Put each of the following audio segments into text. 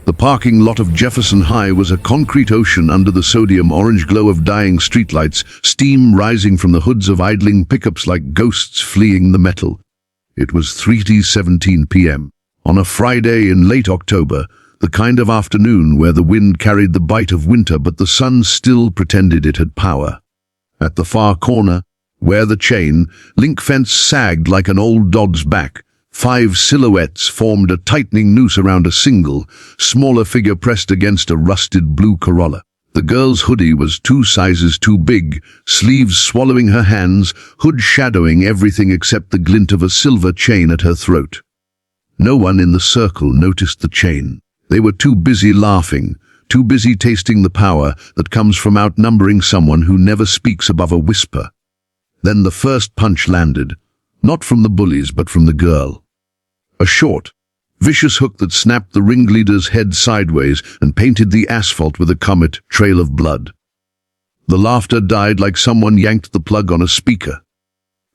The parking lot of Jefferson High was a concrete ocean under the sodium orange glow of dying streetlights, steam rising from the hoods of idling pickups like ghosts fleeing the metal. It was 3:17 p.m. on a Friday in late October, the kind of afternoon where the wind carried the bite of winter but the sun still pretended it had power. At the far corner, where the chain link fence sagged like an old dog's back, 5 silhouettes formed a tightening noose around a single, smaller figure pressed against a rusted blue Corolla. The girl's hoodie was 2 sizes too big, sleeves swallowing her hands, hood shadowing everything except the glint of a silver chain at her throat. No one in the circle noticed the chain. They were too busy laughing, too busy tasting the power that comes from outnumbering someone who never speaks above a whisper. Then the first punch landed, not from the bullies but from the girl. A short, vicious hook that snapped the ringleader's head sideways and painted the asphalt with a comet trail of blood. The laughter died like someone yanked the plug on a speaker.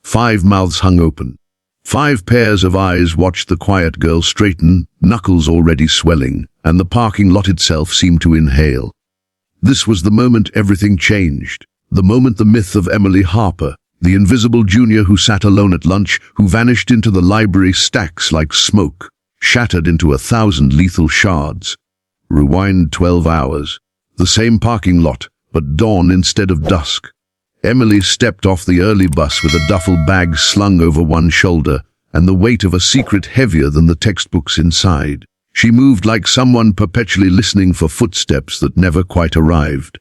5 mouths hung open. 5 pairs of eyes watched the quiet girl straighten, knuckles already swelling, and the parking lot itself seemed to inhale. This was the moment everything changed, the moment the myth of Ellie Harper, the invisible junior who sat alone at lunch, who vanished into the library stacks like smoke, shattered into 1,000 lethal shards. Rewind 12 hours. The same parking lot, but dawn instead of dusk. Emily stepped off the early bus with a duffel bag slung over one shoulder and the weight of a secret heavier than the textbooks inside. She moved like someone perpetually listening for footsteps that never quite arrived.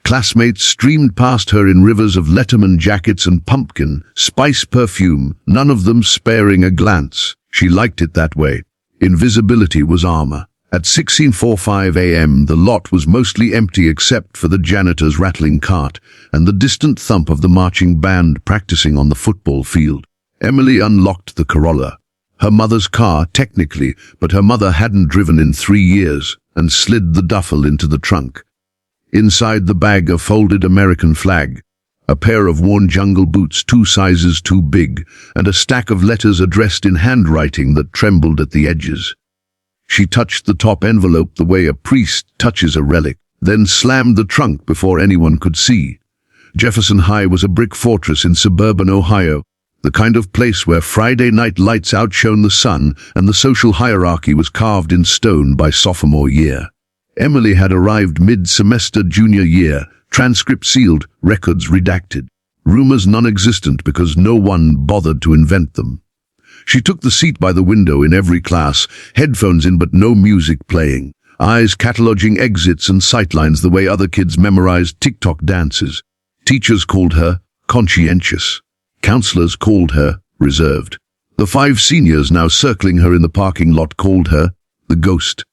Classmates streamed past her in rivers of Letterman jackets and pumpkin, spice perfume, none of them sparing a glance. She liked it that way. Invisibility was armor. At 16:45 a.m. the lot was mostly empty except for the janitor's rattling cart and the distant thump of the marching band practicing on the football field. Emily unlocked the Corolla. Her mother's car, technically, but her mother hadn't driven in 3 years, and slid the duffel into the trunk. Inside the bag a folded American flag, a pair of worn jungle boots 2 sizes too big, and a stack of letters addressed in handwriting that trembled at the edges. She touched the top envelope the way a priest touches a relic, then slammed the trunk before anyone could see. Jefferson High was a brick fortress in suburban Ohio, the kind of place where Friday night lights outshone the sun and the social hierarchy was carved in stone by sophomore year. Emily had arrived mid-semester junior year, transcript sealed, records redacted, rumors non-existent because no one bothered to invent them. She took the seat by the window in every class, headphones in but no music playing, eyes cataloging exits and sightlines the way other kids memorized TikTok dances. Teachers called her conscientious. Counselors called her reserved. The 5 seniors now circling her in the parking lot called her the ghost.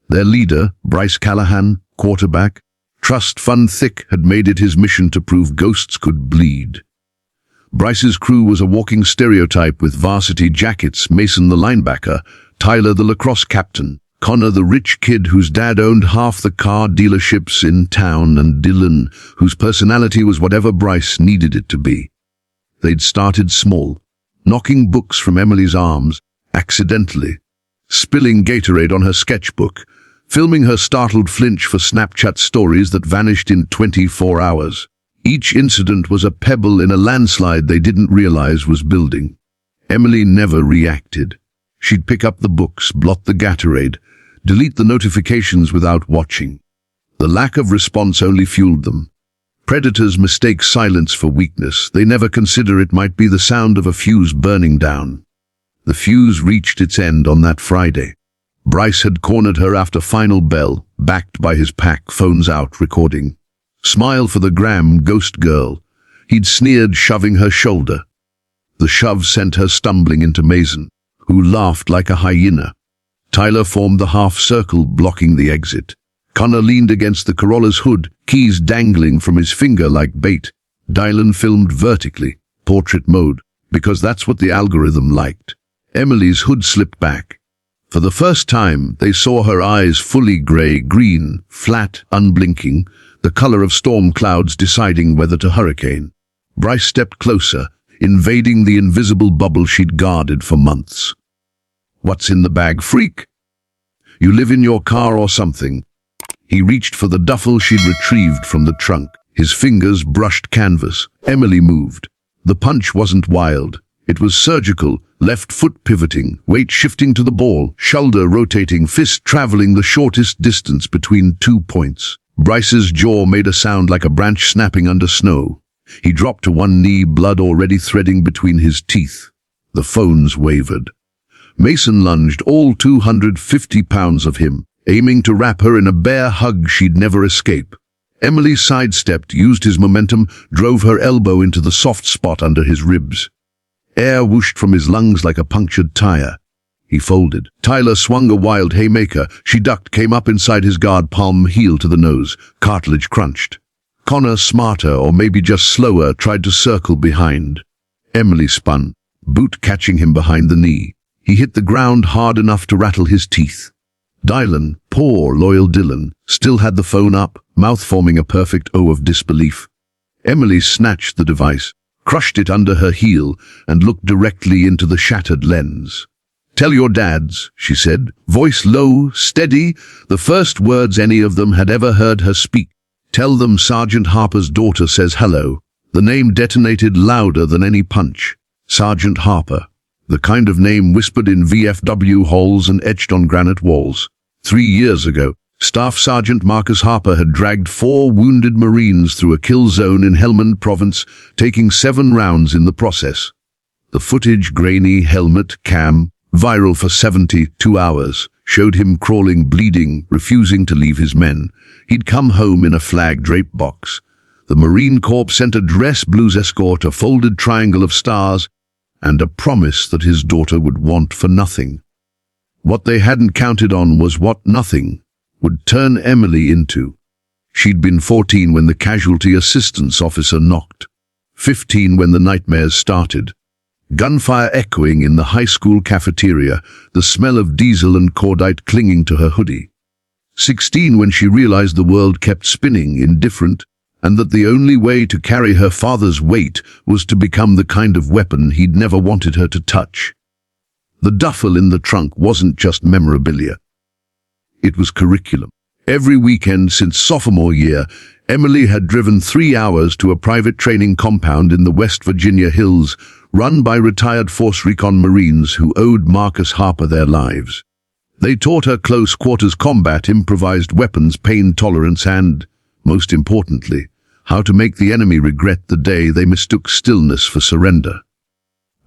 Their leader, Bryce Callahan, quarterback, trust fund thick, had made it his mission to prove ghosts could bleed. Bryce's crew was a walking stereotype with varsity jackets, Mason the linebacker, Tyler the lacrosse captain, Connor the rich kid whose dad owned half the car dealerships in town, and Dylan, whose personality was whatever Bryce needed it to be. They'd started small, knocking books from Emily's arms, accidentally, spilling Gatorade on her sketchbook, filming her startled flinch for Snapchat stories that vanished in 24 hours. Each incident was a pebble in a landslide they didn't realize was building. Emily never reacted. She'd pick up the books, blot the Gatorade, delete the notifications without watching. The lack of response only fueled them. Predators mistake silence for weakness. They never consider it might be the sound of a fuse burning down. The fuse reached its end on that Friday. Bryce had cornered her after final bell, backed by his pack, phones out, recording. Smile for the gram, ghost girl. He'd sneered, shoving her shoulder. The shove sent her stumbling into Mason, who laughed like a hyena. Tyler formed the half circle, blocking the exit. Connor leaned against the Corolla's hood, keys dangling from his finger like bait. Dylan filmed vertically, portrait mode, because that's what the algorithm liked. Emily's hood slipped back. For the first time, they saw her eyes fully gray-green, flat, unblinking, the color of storm clouds deciding whether to hurricane. Bryce stepped closer, invading the invisible bubble she'd guarded for months. "What's in the bag, freak?" You live in your car or something." He reached for the duffel she'd retrieved from the trunk. His fingers brushed canvas. Emily moved. The punch wasn't wild. It was surgical, left foot pivoting, weight shifting to the ball, shoulder rotating, fist traveling the shortest distance between 2 points. Bryce's jaw made a sound like a branch snapping under snow. He dropped to one knee, blood already threading between his teeth. The phones wavered. Mason lunged, all 250 pounds of him, aiming to wrap her in a bear hug she'd never escape. Emily sidestepped, used his momentum, drove her elbow into the soft spot under his ribs. Air whooshed from his lungs like a punctured tire. He folded. Tyler swung a wild haymaker. She ducked, came up inside his guard, palm heel to the nose. Cartilage crunched. Connor, smarter or maybe just slower, tried to circle behind. Emily spun, boot catching him behind the knee. He hit the ground hard enough to rattle his teeth. Dylan, poor loyal Dylan, still had the phone up, mouth forming a perfect O of disbelief. Emily snatched the device, crushed it under her heel, and looked directly into the shattered lens. "Tell your dads," she said, voice low, steady, the first words any of them had ever heard her speak. "Tell them Sergeant Harper's daughter says hello." The name detonated louder than any punch. Sergeant Harper. The kind of name whispered in VFW halls and etched on granite walls. 3 years ago, Staff Sergeant Marcus Harper had dragged 4 wounded Marines through a kill zone in Helmand Province, taking 7 rounds in the process. The footage, grainy, helmet, cam, viral for 72 hours, showed him crawling, bleeding, refusing to leave his men. He'd come home in a flag-draped box. The Marine Corps sent a dress blues escort, a folded triangle of stars, and a promise that his daughter would want for nothing. What they hadn't counted on was what nothing would turn Emily into. She'd been 14 when the casualty assistance officer knocked. 15 when the nightmares started. Gunfire echoing in the high school cafeteria, the smell of diesel and cordite clinging to her hoodie. 16 when she realized the world kept spinning, indifferent, and that the only way to carry her father's weight was to become the kind of weapon he'd never wanted her to touch. The duffel in the trunk wasn't just memorabilia. It was curriculum. Every weekend since sophomore year, Emily had driven 3 hours to a private training compound in the West Virginia hills, run by retired Force Recon Marines who owed Marcus Harper their lives. They taught her close quarters combat, improvised weapons, pain tolerance, and, most importantly, how to make the enemy regret the day they mistook stillness for surrender.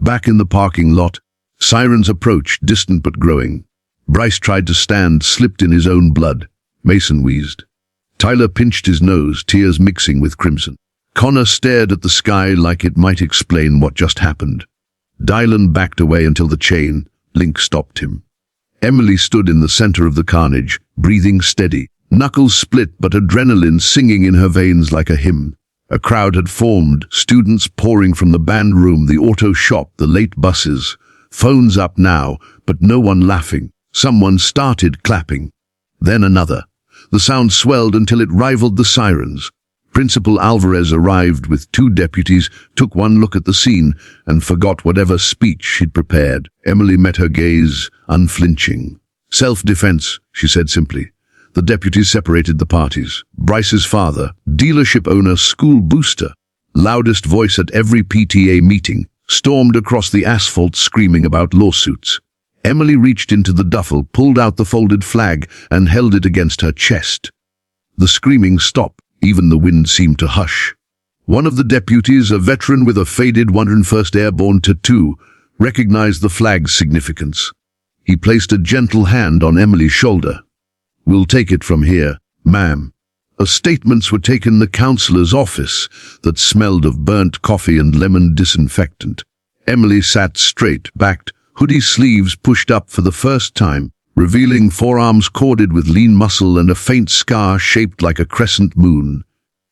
Back in the parking lot, sirens approached, distant but growing. Bryce tried to stand, slipped in his own blood. Mason wheezed. Tyler pinched his nose, tears mixing with crimson. Connor stared at the sky like it might explain what just happened. Dylan backed away until the chain link stopped him. Emily stood in the center of the carnage, breathing steady, knuckles split but adrenaline singing in her veins like a hymn. A crowd had formed, students pouring from the band room, the auto shop, the late buses. Phones up now, but no one laughing. Someone started clapping. Then another. The sound swelled until it rivaled the sirens. Principal Alvarez arrived with 2 deputies, took one look at the scene, and forgot whatever speech she'd prepared. Emily met her gaze, unflinching. "Self-defense," she said simply. The deputies separated the parties. Bryce's father, dealership owner, school booster, loudest voice at every PTA meeting, stormed across the asphalt screaming about lawsuits. Emily reached into the duffel, pulled out the folded flag, and held it against her chest. The screaming stopped. Even the wind seemed to hush. One of the deputies, a veteran with a faded 101st Airborne tattoo, recognized the flag's significance. He placed a gentle hand on Emily's shoulder. "We'll take it from here, ma'am." Statements were taken in the counselor's office that smelled of burnt coffee and lemon disinfectant. Emily sat straight, backed, hoodie sleeves pushed up for the first time, revealing forearms corded with lean muscle and a faint scar shaped like a crescent moon.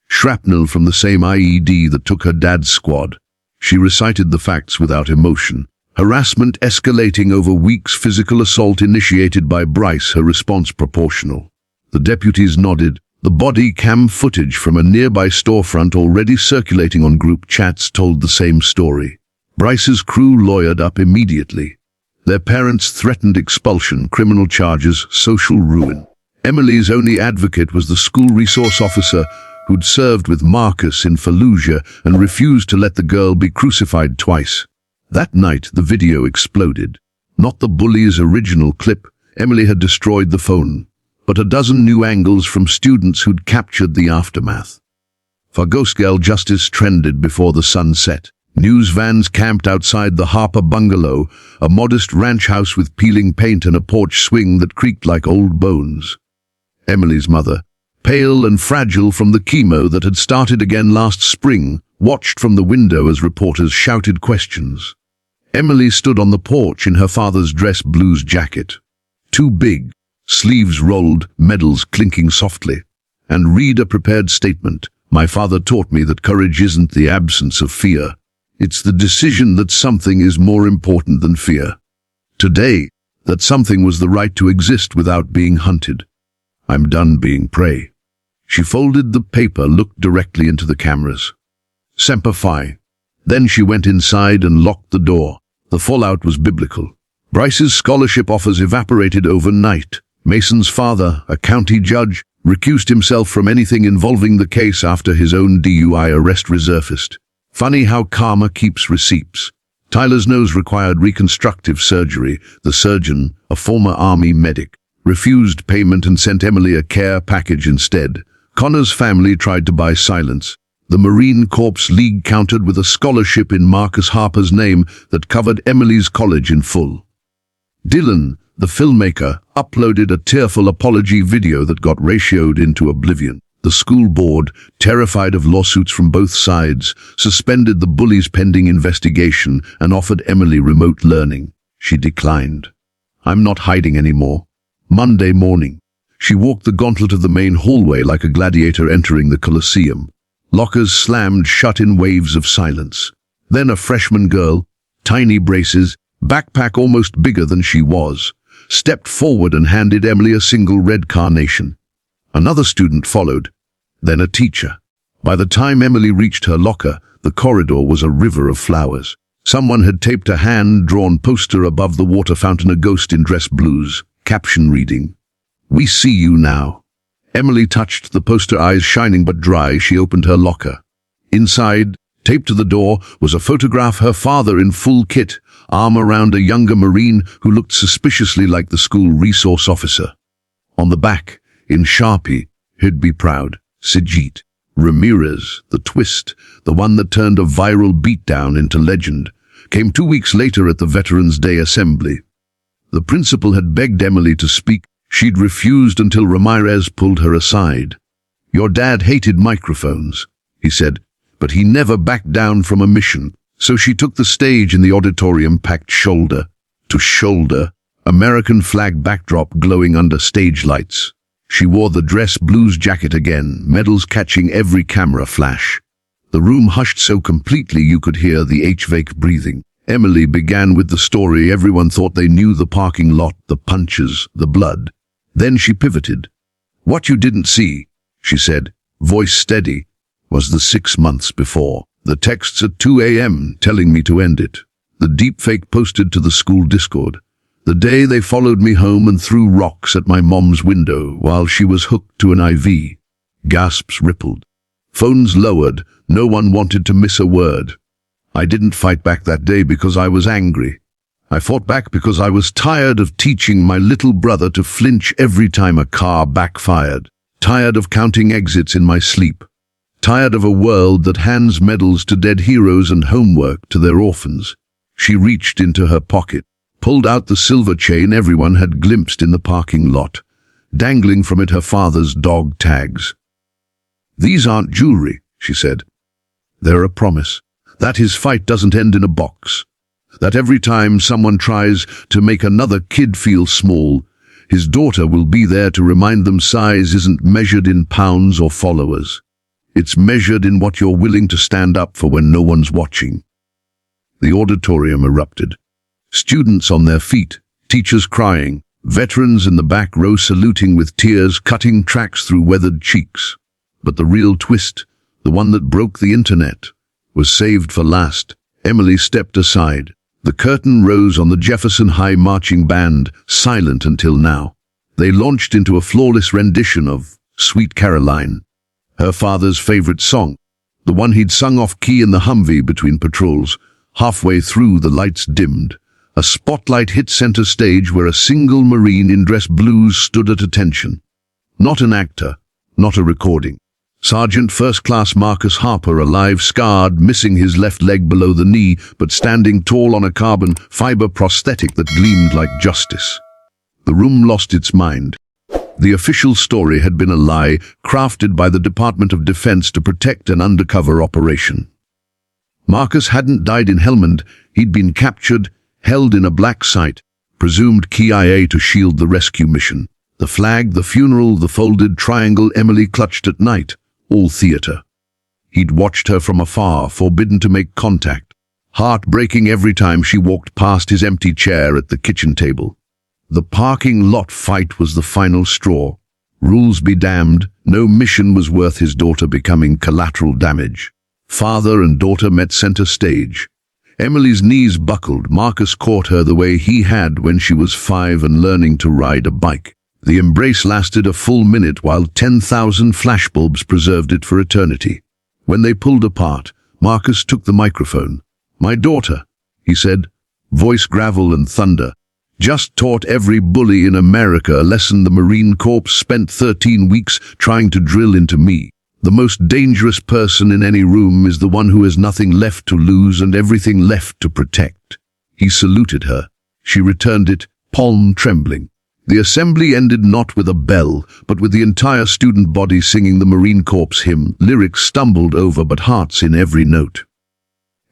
Shrapnel from the same IED that took her dad's squad. She recited the facts without emotion. Harassment escalating over weeks, physical assault initiated by Bryce, her response proportional. The deputies nodded. The body cam footage from a nearby storefront already circulating on group chats told the same story. Bryce's crew lawyered up immediately. Their parents threatened expulsion, criminal charges, social ruin. Emily's only advocate was the school resource officer who'd served with Marcus in Fallujah and refused to let the girl be crucified twice. That night, the video exploded. Not the Bullies' original clip. Emily had destroyed the phone, but a dozen new angles from students who'd captured the aftermath. For Ghost Girl, justice trended before the sun set. News vans camped outside the Harper bungalow, a modest ranch house with peeling paint and a porch swing that creaked like old bones. Emily's mother, pale and fragile from the chemo that had started again last spring, watched from the window as reporters shouted questions. Emily stood on the porch in her father's dress blues jacket. Too big, sleeves rolled, medals clinking softly. And read a prepared statement. My father taught me that courage isn't the absence of fear. It's the decision that something is more important than fear. Today, that something was the right to exist without being hunted. I'm done being prey. She folded the paper, looked directly into the cameras. Semper Fi. Then she went inside and locked the door. The fallout was biblical. Bryce's scholarship offers evaporated overnight. Mason's father, a county judge, recused himself from anything involving the case after his own DUI arrest resurfaced. Funny how karma keeps receipts. Tyler's nose required reconstructive surgery. The surgeon, a former army medic, refused payment and sent Emily a care package instead. Connor's family tried to buy silence. The Marine Corps League countered with a scholarship in Marcus Harper's name that covered Emily's college in full. Dylan, the filmmaker, uploaded a tearful apology video that got ratioed into oblivion. The school board, terrified of lawsuits from both sides, suspended the Bullies' pending investigation and offered Emily remote learning. She declined. I'm not hiding anymore. Monday morning, she walked the gauntlet of the main hallway like a gladiator entering the Colosseum. Lockers slammed shut in waves of silence. Then a freshman girl, tiny braces, backpack almost bigger than she was, stepped forward and handed Emily a single red carnation. Another student followed, then a teacher. By the time Emily reached her locker, the corridor was a river of flowers. Someone had taped a hand-drawn poster above the water fountain, a ghost in dress blues, caption reading, "We see you now." Emily touched the poster, eyes shining but dry. She opened her locker. Inside, taped to the door, was a photograph, her father in full kit, arm around a younger Marine who looked suspiciously like the school resource officer. On the back, in Sharpie, he'd be proud, Sijit Ramirez, the twist, the one that turned a viral beatdown into legend, came 2 weeks later at the Veterans Day assembly. The principal had begged Emily to speak. She'd refused until Ramirez pulled her aside. Your dad hated microphones, he said, but he never backed down from a mission. So she took the stage in the auditorium, packed shoulder to shoulder, American flag backdrop glowing under stage lights. She wore the dress blues jacket again, medals catching every camera flash. The room hushed so completely you could hear the HVAC breathing. Emily began with the story. Everyone thought they knew the parking lot, the punches, the blood. Then she pivoted. What you didn't see, she said, voice steady, was the 6 months before. The texts at 2 a.m. telling me to end it. The deepfake posted to the school Discord. The day they followed me home and threw rocks at my mom's window while she was hooked to an IV. Gasps rippled. Phones lowered. No one wanted to miss a word. I didn't fight back that day because I was angry. I fought back because I was tired of teaching my little brother to flinch every time a car backfired. Tired of counting exits in my sleep. Tired of a world that hands medals to dead heroes and homework to their orphans. She reached into her pocket, pulled out the silver chain everyone had glimpsed in the parking lot, dangling from it her father's dog tags. These aren't jewelry, she said. They're a promise that his fight doesn't end in a box. That every time someone tries to make another kid feel small, his daughter will be there to remind them size isn't measured in pounds or followers. It's measured in what you're willing to stand up for when no one's watching. The auditorium erupted. Students on their feet, teachers crying, veterans in the back row saluting with tears cutting tracks through weathered cheeks. But the real twist, the one that broke the internet, was saved for last. Emily stepped aside. The curtain rose on the Jefferson High marching band, silent until now. They launched into a flawless rendition of Sweet Caroline, her father's favorite song, the one he'd sung off-key in the Humvee between patrols. Halfway through, the lights dimmed. A spotlight hit center stage where a single Marine in dress blues stood at attention. Not an actor, not a recording. Sergeant First Class Marcus Harper, alive, scarred, missing his left leg below the knee, but standing tall on a carbon fiber prosthetic that gleamed like justice. The room lost its mind. The official story had been a lie, crafted by the Department of Defense to protect an undercover operation. Marcus hadn't died in Helmand. He'd been captured, held in a black site, presumed KIA to shield the rescue mission. The flag, the funeral, the folded triangle Emily clutched at night, all theater. He'd watched her from afar, forbidden to make contact, heartbreaking every time she walked past his empty chair at the kitchen table. The parking lot fight was the final straw. Rules be damned, no mission was worth his daughter becoming collateral damage. Father and daughter met center stage. Emily's knees buckled. Marcus caught her the way he had when she was 5 and learning to ride a bike. The embrace lasted a full minute while 10,000 flashbulbs preserved it for eternity. When they pulled apart, Marcus took the microphone. "My daughter," he said, voice gravel and thunder, "just taught every bully in America a lesson the Marine Corps spent 13 weeks trying to drill into me. The most dangerous person in any room is the one who has nothing left to lose and everything left to protect." He saluted her. She returned it, palm trembling. The assembly ended not with a bell, but with the entire student body singing the Marine Corps hymn, lyrics stumbled over but hearts in every note.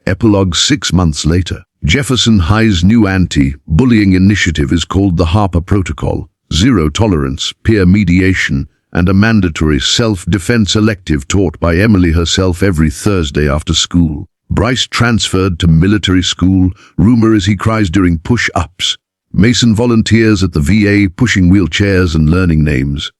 Epilogue 6 months later. Jefferson High's new anti-bullying initiative is called the Harper Protocol. Zero tolerance, peer mediation, and a mandatory self-defense elective taught by Emily herself every Thursday after school. Bryce transferred to military school. Rumor is he cries during push-ups. Mason volunteers at the VA pushing wheelchairs and learning names.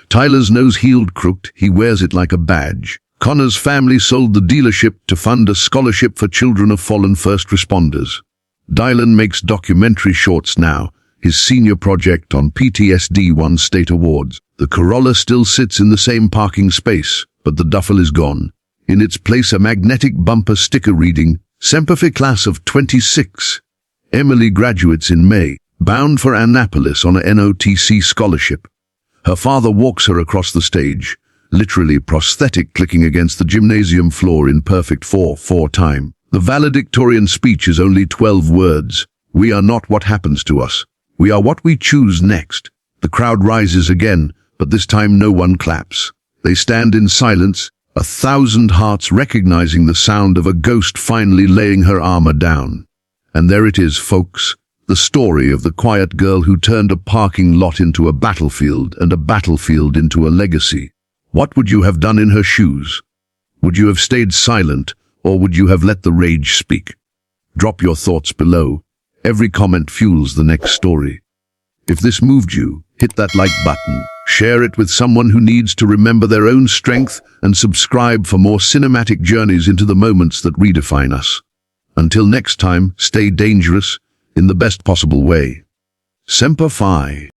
Tyler's nose healed crooked, he wears it like a badge. Connor's family sold the dealership to fund a scholarship for children of fallen first responders. Dylan makes documentary shorts now. His senior project on PTSD won state awards. The Corolla still sits in the same parking space, but the duffel is gone. In its place, a magnetic bumper sticker reading, Semper Fi Class of 26. Emily graduates in May, bound for Annapolis on a NOTC scholarship. Her father walks her across the stage, literally prosthetic clicking against the gymnasium floor in perfect 4/4 time. The valedictorian speech is only 12 words. "We are not what happens to us. We are what we choose next." The crowd rises again, but this time no one claps. They stand in silence, 1,000 hearts recognizing the sound of a ghost finally laying her armor down. And there it is, folks, the story of the quiet girl who turned a parking lot into a battlefield and a battlefield into a legacy. What would you have done in her shoes? Would you have stayed silent, or would you have let the rage speak? Drop your thoughts below. Every comment fuels the next story. If this moved you, hit that like button, share it with someone who needs to remember their own strength, and subscribe for more cinematic journeys into the moments that redefine us. Until next time, stay dangerous in the best possible way. Semper Fi.